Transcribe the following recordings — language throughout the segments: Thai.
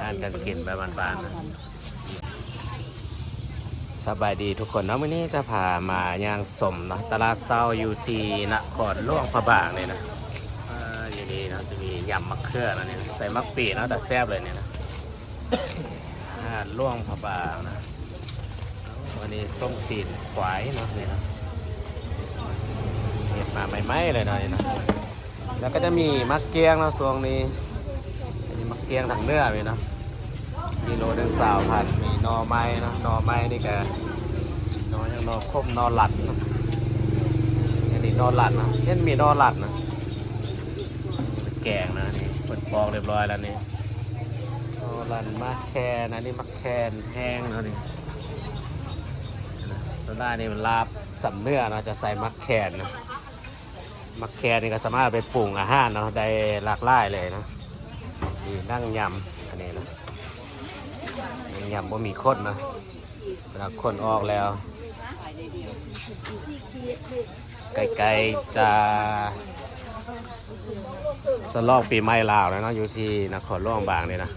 านกันกินไปบานๆนะสบายดีทุกคนนะวันนี้จะพามาย่างสมนะตลาดเศร้าอยู่ที่นครหลวงพระบางเลยนะอยู่นี่นะจะมียำมะเขือนะเนี่ยใส่มะปีนะแต่แซ่บเลยเนี่ยนะหลวงพระบางนะวันนี้ส้มตีนควายเนาะเนี่ยนะเห็ดมาใหม่ๆเลยนะนี่นะแล้วก็จะมีมักเกียงนะส่วนนี้มีมักเกียงถังเนื้อเลยนะมีโลนึง3,000มีนอไม้นะนอไม้นี่แกนอยังนอคมนอหลัดนะอันนี้นอหลัดนะเห็นมีนอหลัดนะแกงนะนี่เปิดปอกเรียบร้อยแล้วนี่นอหลัดมักแคนนะนี่มักแคนแห้งนะนี่โซดานี่มันลาบสัมเนื้อนะจะใส่มักแคนนะมักแคนนี่ก็สามารถไปปรุงอาหารเนาะได้หลากหลายเลยนะนี่นั่งยำอันนี้นะยำบ่มีข้นนะเวลาข้นออกแล้วไกลๆจะสลองปีใหม่ลาวแล้วเนาะอยู่ที่นครหลวงบางนี่นะ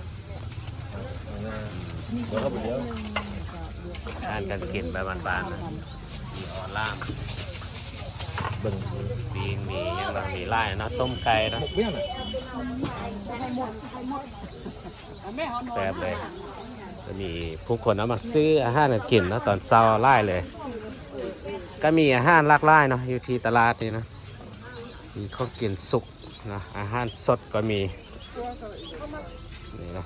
ทานกันกินไปบานๆนะมีออล่ามบึงปีนมียังแบบมีไล่นะต้มไก่นะแซ่บเลยจะมีผู้คนเอามาซื้ออาหารกินนะตอนเช้าไล่เลยก็มีอาหารหลากหลายเนาะอยู่ที่ตลาดนี่นะมีข้าวกินสุกนะอาหารสดก็มีนี่นะ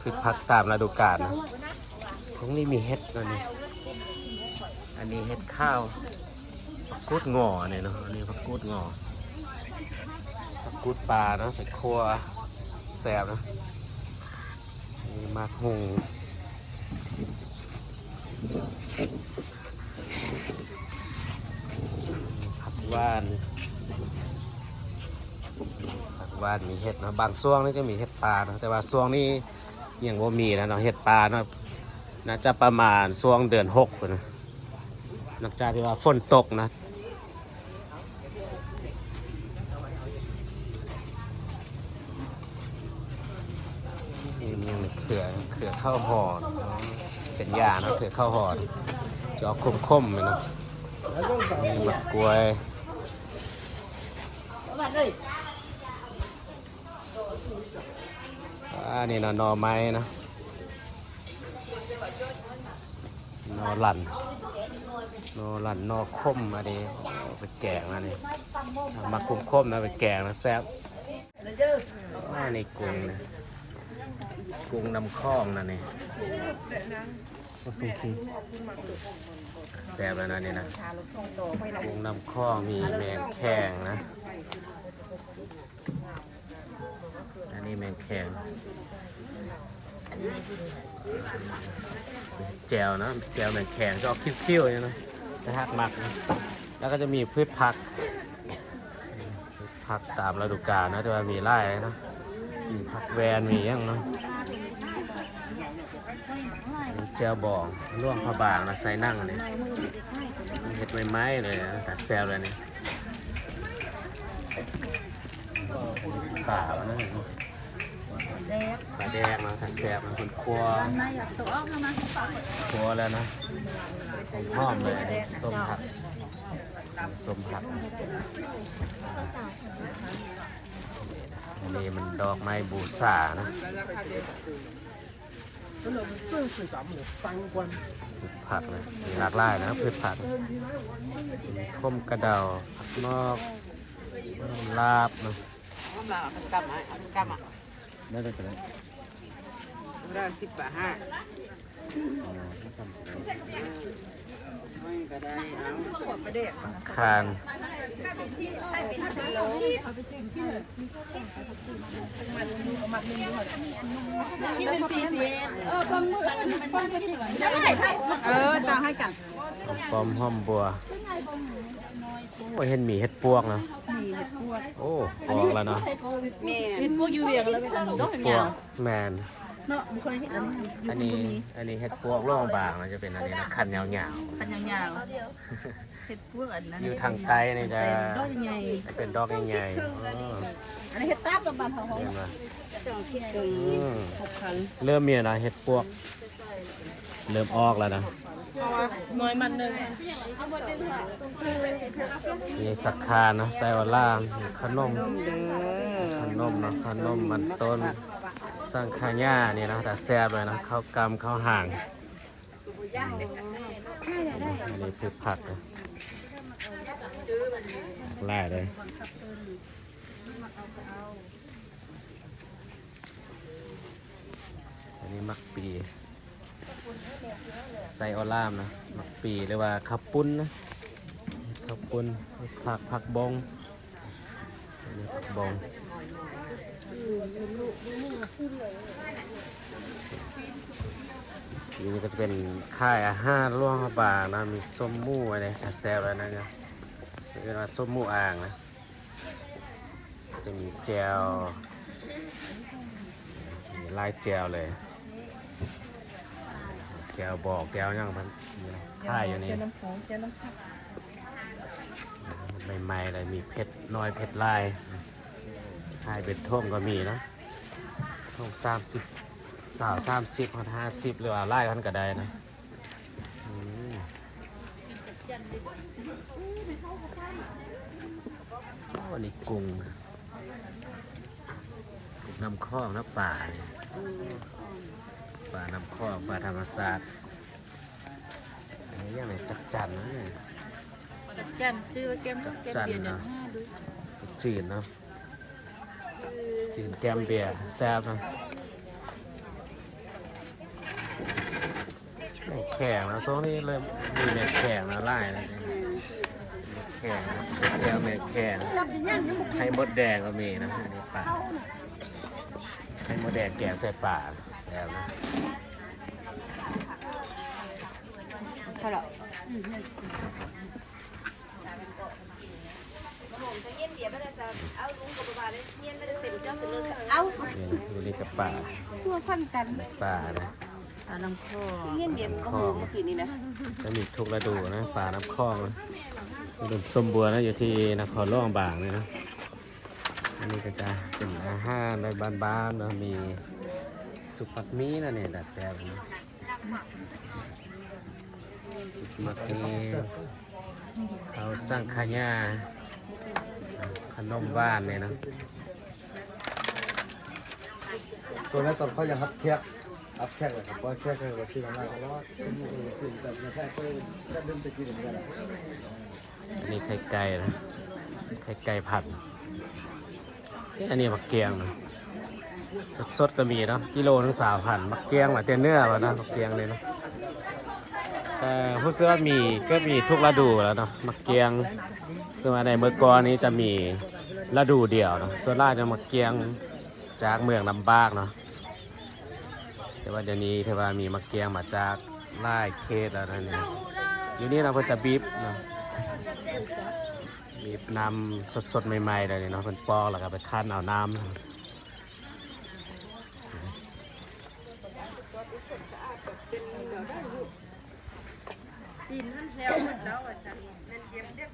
พืชผักตามฤดูกาลนะตรงนี้มีเห็ดตัวนี้อันนี้เห็ดข้าวผักกูดงอเนี่ยเนาะอันนี้ผักกูดงอผักกูดปลาเนาะใส่ครัวแซ่บนะนี่มากหุงผักว่านมีเห็ดนะบางช่วงนี่จะมีเห็ดปลานะแต่ว่าช่วงนี้ยังว่ามีนะเนาะเห็ดปลาเนาะน่าจะประมาณช่วงเดือน6นะนอกจากที่ว่าฝนตกนะนี่เขือข้าวห่อเป็นยานะเขือข้าวห่อจะออกคมๆเลยนะมีมะกล้วยนี่นะนอไม้นะนอหลั่นนอคมมาดิไปแกงนะนี่มาคมๆนะไปแกงนะแซ่บนี่กุ้งน้ำคลองนะนี่แซ่บแล้วนะนี่นะกุ้งน้ำคลองมีแมงแข้งนะอันนี้แมงแข้งแจวนะแจวแมงแข้งก็คิ้วๆอย่างนี้นะจะหักหมักนะแล้วก็จะมีพืชผักตามฤดูกาลนะแต่ว่ามีไร่นะมีผักแวนมีอย่างเนาะแจวบองล่วงพระบางนะใส่นั่งอันนี้เห็ดไม้เลยนะแต่แซวเลยนี่ป่าวนะปลาแดงนะแต่แซวมันคนครัวแล้วนะหอมเลยส้มผักอันนี้มันดอกไม้บูชานะผักนะมีหลากหลายนะพืชผักข้มกระเดาผักนอกลาบนะได้เลยได้10 บาท 5สังขารจะให้กันปอมห้อมบัวโอ้เห็นหมีเห็ดปวกนะโอ้ปวกแล้วเนาะเห็ดพวกยูเวียกันแล้วกันต้องเห็นยาวแมน เนาะบุคคลเห็นอันนี้เห็ดปวกร่องบางมันจะเป็นอันนี้นะคันยาว พันยาวๆเห็ดพวกอันนั้น ๆอยู่ทางใต้นี่จะ ดอกยังไง เป็นดอกใหญ่ๆอ๋อ อันนี้เห็ดตับกับบ้านเขา เห็นไหม 6,000 เริ่มมีนะเห็ดปวก เริ่มออกแล้วนะ น้อยมันนึง มีสักคานะไส้วาล่างขนม ขนมนะขนมมันต้นสังขายานี่นะแต่แซ่บเลยนะข้าวกำข้าวห่างอันนี้คือผักนะแร่เลยอันนี้มักปีไซออลามนะมักปีเรียกว่าข้าวปุ้นนะข้าวปุ้นผักบงอันนี้ผักบงนี่ก็จะเป็นค่ายอาหารร่วงพระบางนะมีส้มหมู่อะไรแซ่บอะไรนะเนี่ยเรียกว่าส้มหมู่อ่างนะจะมีแจวมีลายแจวเลยแจวบอกแจวยังมันค่ายอยู่นี่ เจ้าน้ำหอมเจ้าน้ำผัก ใหม่ๆเลยมีเผ็ดน้อยเผ็ดลายค่ายเป็นท่มก็มีนะท่ม30 50 หรือว่าไล่กันก็ได้นะอืมอันนี้กุ้งน้ำคลองน้ำป่าเนี่ยป่าน้ำคลองป่าธรรมศาสตร์อันนี้ยังไงจักจันนะเนี่ย จันซื้อแก้มเบียร์อย่าง5ด้วย จีนเนาะจีนแกมเบียร์แซ่บนะแม่แข็งนะโซ่นี่เริ่มมีแม่แข็งนะไล่แล้วเนี่ยแข็งนะแก้วแม่แข็งไข่มดแดงก็มีนะอันนี้ป่าไข่มดแดงแกงใส่ป่าแซ่บนะ เท่าไหร่ เอา ดูนี่กับป่า ทั่วพันกัน ป่านะ น้ำข้อ เงี้ยเบียร์ก็โหเมื่อคืนนี้นะ จะมีทุกฤดูนะป่าน้ำคลองนะอุดมสมบูรณ์นะอยู่ที่นครหลวงบางเลยนะอันนี้ก็จะเป็นอาหารในบ้านๆนะมีสุปักมีนะเนี่ยดัดแซ่บนะสุปักมีเขาสร้างขายาขนมบ้านเนี่ยนะ ส่วนนั้นตอนเขายังอัพแคกเลยครับว่าแคกเลยว่าซื้อมาแล้วว่าซื้อแบบไม่ใช่ก็เดินไปกินเหมือนกัน อันนี้ไข่ไก่นะไข่ไก่ผัดอันนี้มักเกียงนะสดๆก็มีเนาะกิโลถึง3,000มักเกียงมาเตี้ยเนื้อวะนะมักเกียงเลยเนาะแต่ผู้เสื้อก็มีทุกฤดูแล้วเนาะมักเกียงซึ่งในเมื่อก่อนนี้จะมีฤดูเดียวเนาะส่วนมากจะมักเกียงจากเมืองลำบากเนาะแต่ว่าเดี๋ยวนี้เทว่ามีมักเกียงมาจากไร่เขตแล้วนั่นเองอยู่นี่เราก็จะบีบเนาะบีบน้ำสดๆใหม่ๆเลยเนาะเป็นปอกแล้วก็ไปคั้นเอาน้ำ ดินมันแถวหมดแล้วอ่ะจ้ะมันเย็บ